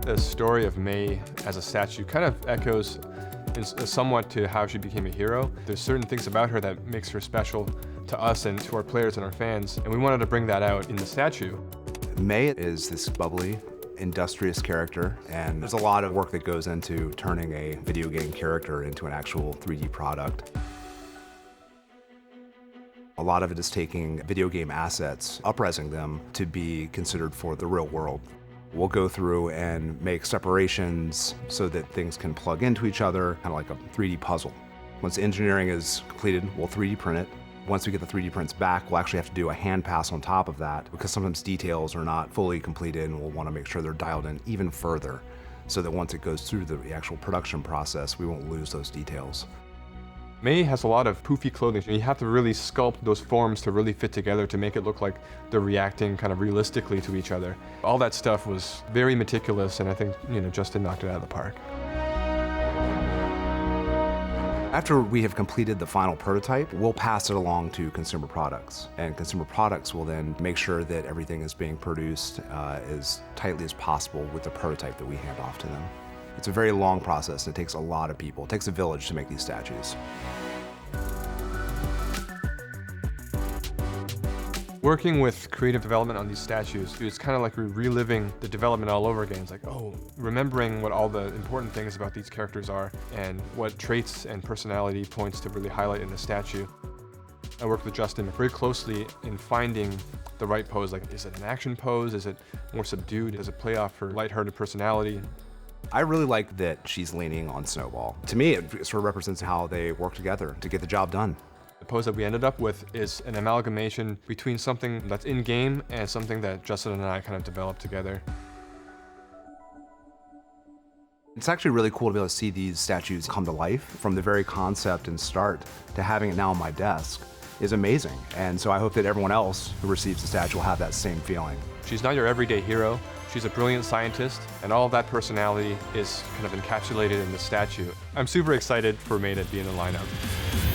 The story of Mei as a statue kind of echoes somewhat to how she became a hero. There's certain things about her that makes her special to us and to our players and our fans, and we wanted to bring that out in the statue. Mei is this bubbly, industrious character, and there's a lot of work that goes into turning a video game character into an actual 3D product. A lot of it is taking video game assets, upresing them to be considered for the real world. We'll go through and make separations so that things can plug into each other, kind of like a 3D puzzle. Once engineering is completed, we'll 3D print it. Once we get the 3D prints back, we'll actually have to do a hand pass on top of that because sometimes details are not fully completed and we'll want to make sure they're dialed in even further so that once it goes through the actual production process, we won't lose those details. Mei has a lot of poofy clothing. You have to really sculpt those forms to really fit together to make it look like they're reacting kind of realistically to each other. All that stuff was very meticulous, and I think, Justin knocked it out of the park. After we have completed the final prototype, we'll pass it along to consumer products. And consumer products will then make sure that everything is being produced as tightly as possible with the prototype that we hand off to them. It's a very long process, and it takes a lot of people. It takes a village to make these statues. Working with creative development on these statues, it's kind of like we're reliving the development all over again. It's like, remembering what all the important things about these characters are and what traits and personality points to really highlight in the statue. I worked with Justin very closely in finding the right pose. Like, is it an action pose? Is it more subdued? Does it play off her lighthearted personality? I really like that she's leaning on Snowball. To me, it sort of represents how they work together to get the job done. The pose that we ended up with is an amalgamation between something that's in-game and something that Justin and I kind of developed together. It's actually really cool to be able to see these statues come to life. From the very concept and start to having it now on my desk is amazing. And so I hope that everyone else who receives the statue will have that same feeling. She's not your everyday hero. She's a brilliant scientist, and all of that personality is kind of encapsulated in the statue. I'm super excited for Mei to be in the lineup.